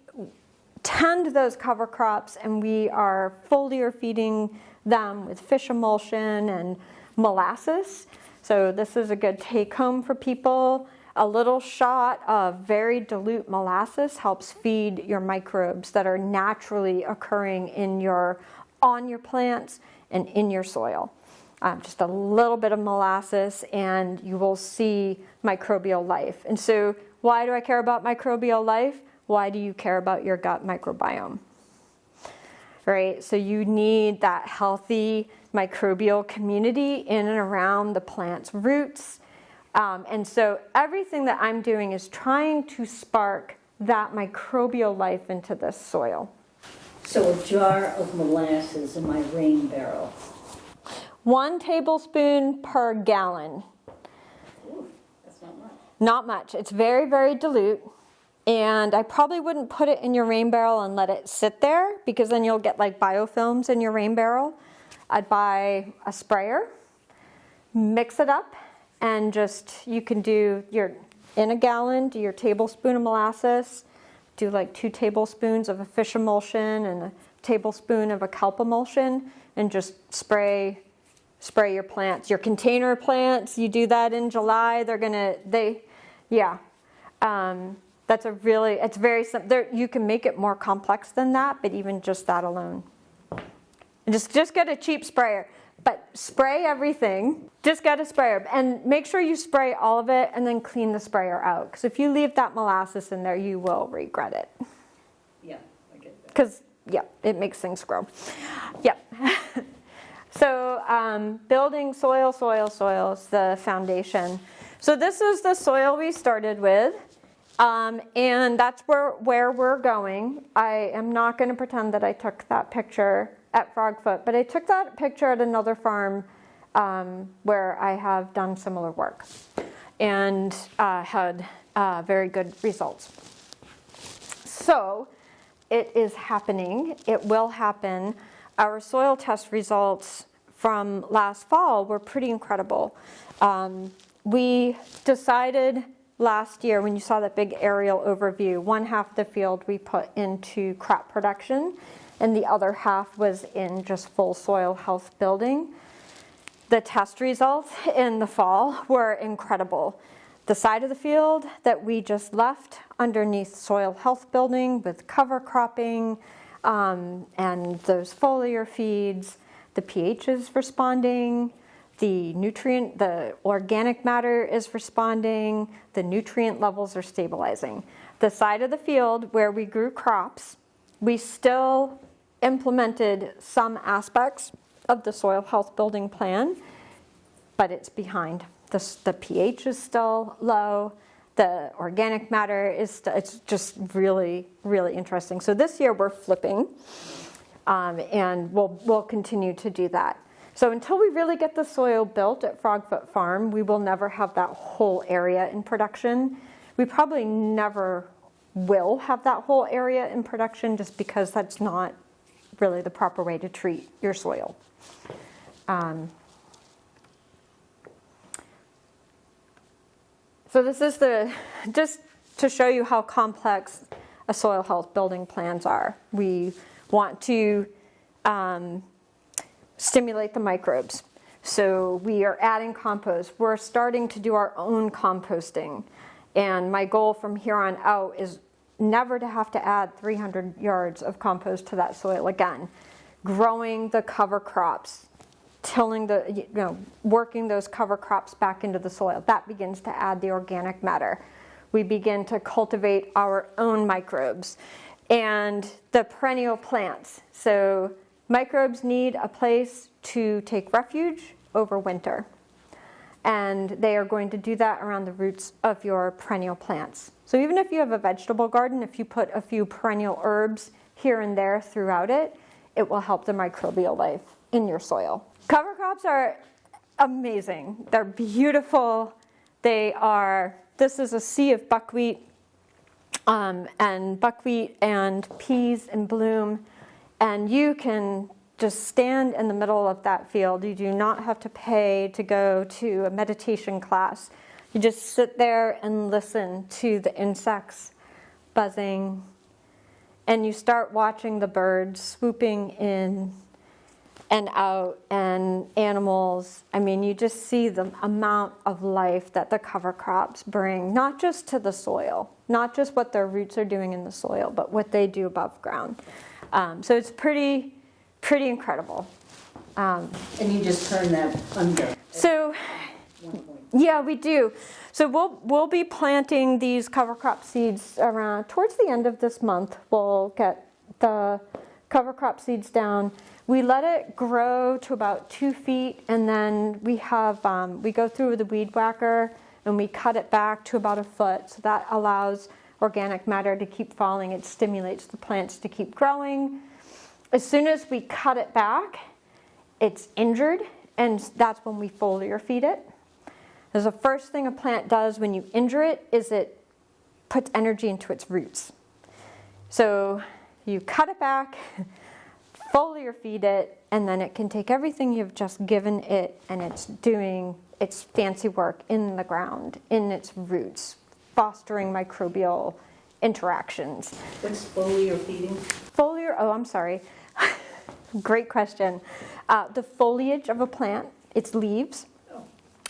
tend those cover crops, and we are foliar feeding them with fish emulsion and molasses. So this is a good take home for people. A little shot of very dilute molasses helps feed your microbes that are naturally occurring on your plants and in your soil. Just a little bit of molasses and you will see microbial life. And so why do I care about microbial life? Why do you care about your gut microbiome? Right? So you need that healthy microbial community in and around the plant's roots. And so everything that I'm doing is trying to spark that microbial life into this soil. So a jar of molasses in my rain barrel. 1 tablespoon per gallon. Ooh, that's not much. Not much. It's very, very dilute. And I probably wouldn't put it in your rain barrel and let it sit there, because then you'll get like biofilms in your rain barrel. I'd buy a sprayer, mix it up, and just, you can do in a gallon, do your tablespoon of molasses, do like 2 tablespoons of a fish emulsion and a tablespoon of a kelp emulsion, and just spray your plants. Your container plants, you do that in July, it's very simple. You can make it more complex than that, but even just that alone. And just get a cheap sprayer, but spray everything. Just get a sprayer and make sure you spray all of it and then clean the sprayer out. Because if you leave that molasses in there, you will regret it. Yeah, I get that. Because, it makes things grow. Yep. So building soil is the foundation. So this is the soil we started with. And that's where we're going. I am not going to pretend that I took that picture at Frogfoot, but I took that picture at another farm where I have done similar work and had very good results. So it is happening. It will happen. Our soil test results from last fall were pretty incredible. We decided last year, when you saw that big aerial overview, 1/2 of the field we put into crop production, and the other half was in just full soil health building. The test results in the fall were incredible. The side of the field that we just left underneath soil health building with cover cropping and those foliar feeds, the pH is responding. The organic matter is responding, the nutrient levels are stabilizing. The side of the field where we grew crops, we still implemented some aspects of the soil health building plan, but it's behind. The pH is still low, the organic matter it's just really, really interesting. So this year we're flipping, and we'll continue to do that. So until we really get the soil built at Frogfoot Farm, we will never have that whole area in production. We probably never will have that whole area in production, just because that's not really the proper way to treat your soil. So this is just to show you how complex a soil health building plans are. We want to stimulate the microbes. So we are adding compost. We're starting to do our own composting. And my goal from here on out is never to have to add 300 yards of compost to that soil again. Growing the cover crops, working those cover crops back into the soil. That begins to add the organic matter. We begin to cultivate our own microbes. And the perennial plants. So microbes need a place to take refuge over winter. And they are going to do that around the roots of your perennial plants. So even if you have a vegetable garden, if you put a few perennial herbs here and there throughout it, it will help the microbial life in your soil. Cover crops are amazing. They're beautiful. This is a sea of buckwheat, and buckwheat and peas in bloom. And you can just stand in the middle of that field. You do not have to pay to go to a meditation class. You just sit there and listen to the insects buzzing and you start watching the birds swooping in and out, and animals. I mean, you just see the amount of life that the cover crops bring, not just to the soil, not just what their roots are doing in the soil, but what they do above ground. So it's pretty incredible. And you just turn that under So, at one point. yeah, we do. So we'll be planting these cover crop seeds around towards the end of this month. We'll get the cover crop seeds down. We let it grow to about 2 feet, and then we go through with a weed whacker and we cut it back to about 1 foot. So that allows organic matter to keep falling. It stimulates the plants to keep growing. As soon as we cut it back, it's injured, and that's when we foliar feed it. Because the first thing a plant does when you injure it is it puts energy into its roots. So you cut it back, foliar feed it, and then it can take everything you've just given it, and it's doing its fancy work in the ground, in its roots, fostering microbial interactions. What's foliar feeding? Foliar, oh, I'm sorry. Great question. The foliage of a plant, its leaves. Oh.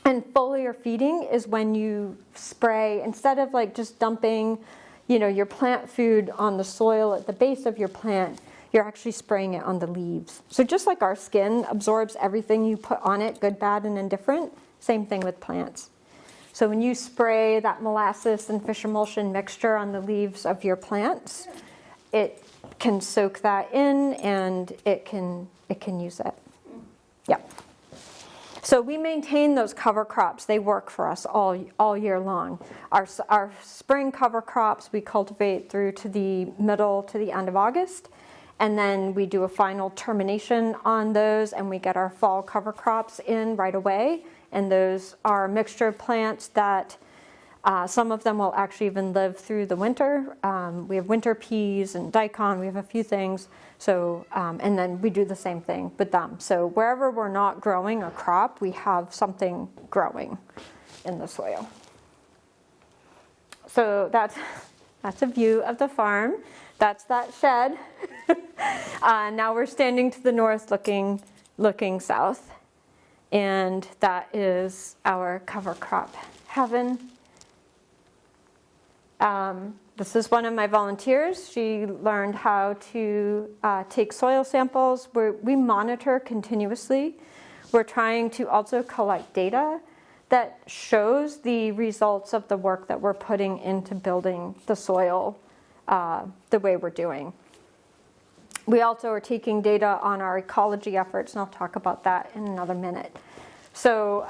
And foliar feeding is when you spray, instead of like just dumping, your plant food on the soil at the base of your plant, you're actually spraying it on the leaves. So just like our skin absorbs everything you put on it, good, bad, and indifferent, same thing with plants. So when you spray that molasses and fish emulsion mixture on the leaves of your plants, it can soak that in, and it can use it. Yep. So we maintain those cover crops. They work for us all year long. Our spring cover crops we cultivate through to the middle to the end of August, and then we do a final termination on those, and we get our fall cover crops in right away. And those are a mixture of plants that some of them will actually even live through the winter. We have winter peas and daikon. We have a few things. So, and then we do the same thing with them. So wherever we're not growing a crop, we have something growing in the soil. So that's a view of the farm. That's that shed. Now we're standing to the north, looking south, and that is our cover crop heaven. This is one of my volunteers. She learned how to take soil samples. We monitor continuously. We're trying to also collect data that shows the results of the work that we're putting into building the soil the way we're doing. We also are taking data on our ecology efforts, and I'll talk about that in another minute. So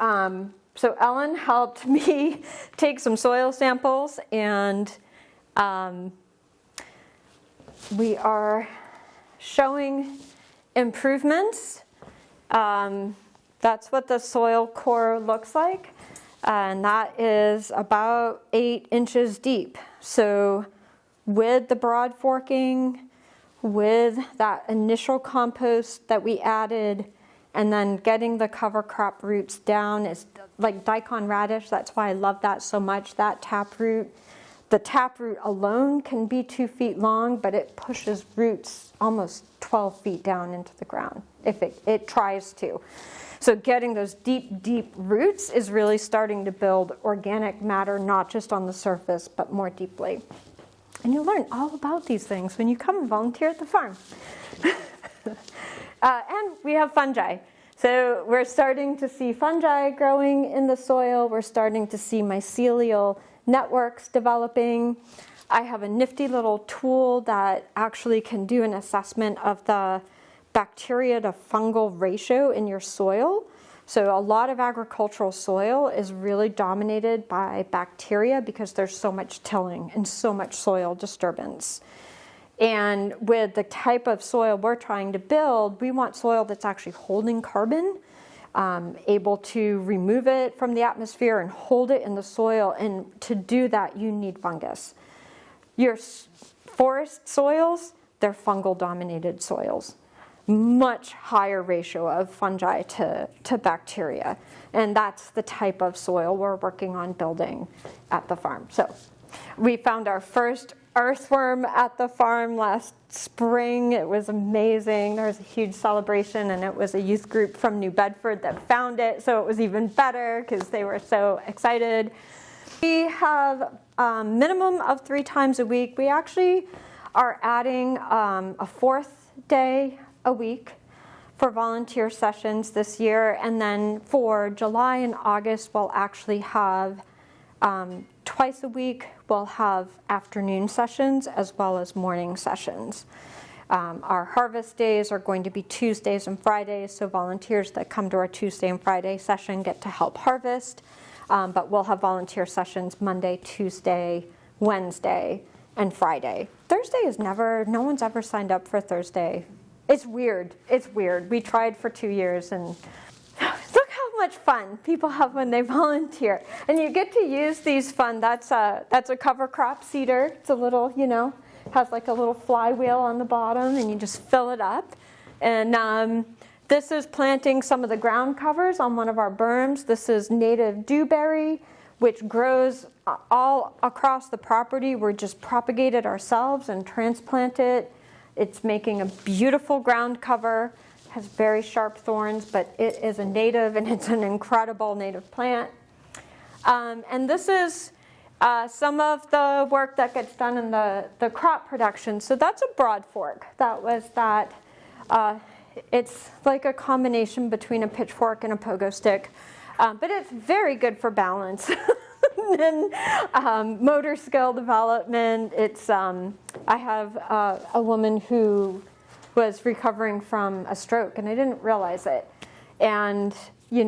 Ellen helped me take some soil samples, and we are showing improvements. That's what the soil core looks like, and that is about 8 inches deep. So with the broad forking, with that initial compost that we added, and then getting the cover crop roots down is like daikon radish. That's why I love that so much, that taproot. The taproot alone can be 2 feet long, but it pushes roots almost 12 feet down into the ground if it tries to. So getting those deep roots is really starting to build organic matter, not just on the surface, but more deeply. And you'll learn all about these things when you come and volunteer at the farm. And we have fungi. So we're starting to see fungi growing in the soil. We're starting to see mycelial networks developing. I have a nifty little tool that actually can do an assessment of the bacteria to fungal ratio in your soil. So a lot of agricultural soil is really dominated by bacteria because there's so much tilling and so much soil disturbance. And with the type of soil we're trying to build, we want soil that's actually holding carbon, able to remove it from the atmosphere and hold it in the soil. And to do that, you need fungus. Your forest soils, they're fungal dominated soils. Much higher ratio of fungi to bacteria. And that's the type of soil we're working on building at the farm. So we found our first earthworm at the farm last spring. It was amazing. There was a huge celebration, and it was a youth group from New Bedford that found it, so it was even better because they were so excited. We have a minimum of 3 times a week. We actually are adding a 4th day a week for volunteer sessions this year, and then for July and August we'll actually have twice a week. We'll have afternoon sessions as well as morning sessions. Our harvest days are going to be Tuesdays and Fridays, so volunteers that come to our Tuesday and Friday session get to help harvest, but we'll have volunteer sessions Monday, Tuesday, Wednesday, and Friday. Thursday is no one's ever signed up for Thursday. It's weird. We tried for 2 years, and look how much fun people have when they volunteer. And you get to use these that's a cover crop cedar. It's a little, has like a little flywheel on the bottom, and you just fill it up. And this is planting some of the ground covers on one of our berms. This is native dewberry, which grows all across the property. We're just propagated ourselves and transplant it. It's making a beautiful ground cover. It has very sharp thorns, but it is a native, and it's an incredible native plant. And this is some of the work that gets done in the crop production. So that's a broad fork. It's like a combination between a pitchfork and a pogo stick, but it's very good for balance. And motor skill development. I have a woman who was recovering from a stroke, and I didn't realize it. And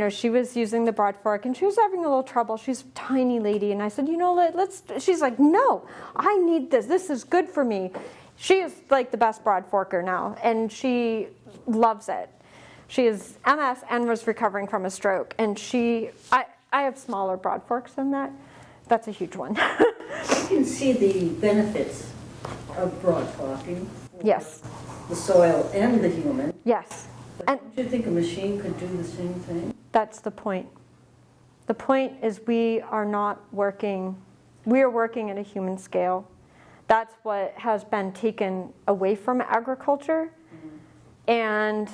she was using the broad fork, and she was having a little trouble. She's a tiny lady, and I said, let's. She's like, no, I need this. This is good for me. She is like the best broad forker now, and she loves it. She is MS and was recovering from a stroke, and I have smaller broad forks than that. That's a huge one. You can see the benefits of broad forking. Yes. The soil and the human. Yes. But don't you think a machine could do the same thing? That's the point. The point is we are working at a human scale. That's what has been taken away from agriculture. Mm-hmm. And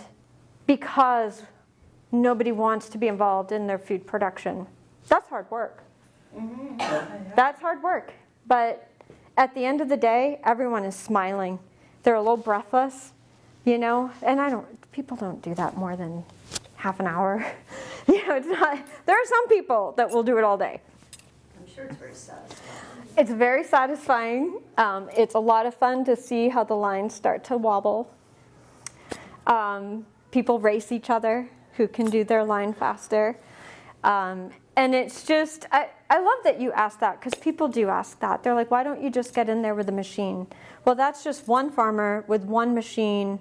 because nobody wants to be involved in their food production. That's hard work. Mm-hmm. That's hard work. But at the end of the day, everyone is smiling. They're a little breathless, and people don't do that more than half an hour. It's not, there are some people that will do it all day. I'm sure it's very satisfying. It's very satisfying. It's a lot of fun to see how the lines start to wobble. People race each other who can do their line faster. And it's just, I love that you asked that, because people do ask that. They're like, why don't you just get in there with a machine? Well, that's just one farmer with one machine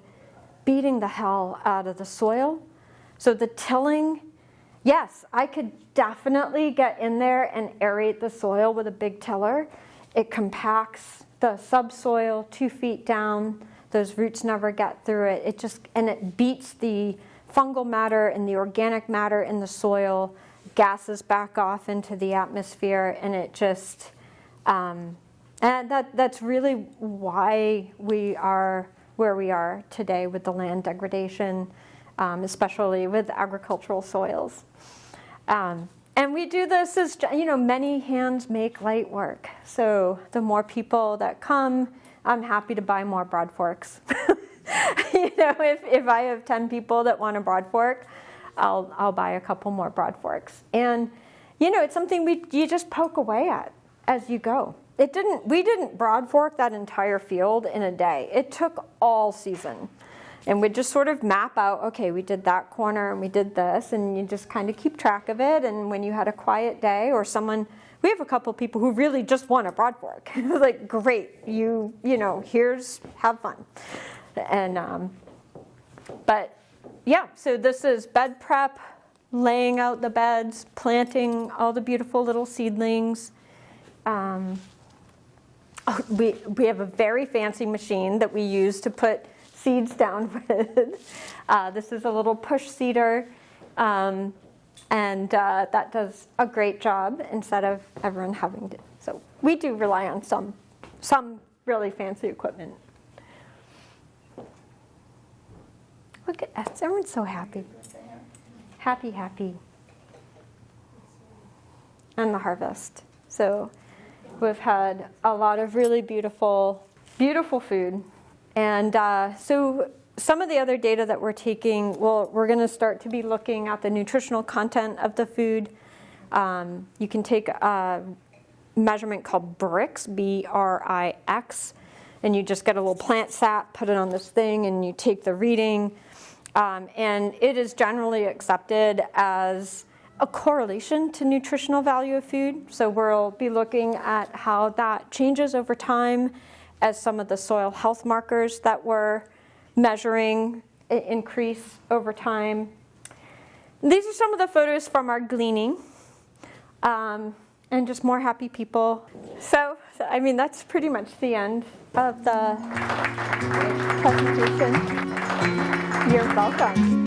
beating the hell out of the soil. So the tilling, yes, I could definitely get in there and aerate the soil with a big tiller. It compacts the subsoil 2 feet down. Those roots never get through it. It beats the fungal matter and the organic matter in the soil, gases back off into the atmosphere, and it just, and that's really why we are where we are today with the land degradation, especially with agricultural soils. And we do this as, many hands make light work. So the more people that come, I'm happy to buy more broad forks. If I have 10 people that want a broad fork, I'll buy a couple more broad forks. And, it's something you just poke away at as you go. We didn't broad fork that entire field in a day. It took all season. And we'd just sort of map out, okay, we did that corner and we did this, and you just kind of keep track of it. And when you had a quiet day or we have a couple people who really just want a broad fork. Like, great, have fun. And, but yeah, so this is bed prep, laying out the beds, planting all the beautiful little seedlings. We have a very fancy machine that we use to put seeds down with. This is a little push seeder, and that does a great job instead of everyone having to. So we do rely on some really fancy equipment. Look at us, everyone's so happy. Happy, happy. And the harvest. So we've had a lot of really beautiful, beautiful food. And so some of the other data that we're taking, well, we're going to start to be looking at the nutritional content of the food. You can take a measurement called BRIX, B-R-I-X, and you just get a little plant sat, put it on this thing, and you take the reading. And it is generally accepted as a correlation to nutritional value of food. So we'll be looking at how that changes over time as some of the soil health markers that we're measuring increase over time. These are some of the photos from our gleaning, and just more happy people. So, I mean, that's pretty much the end of the presentation. You're welcome.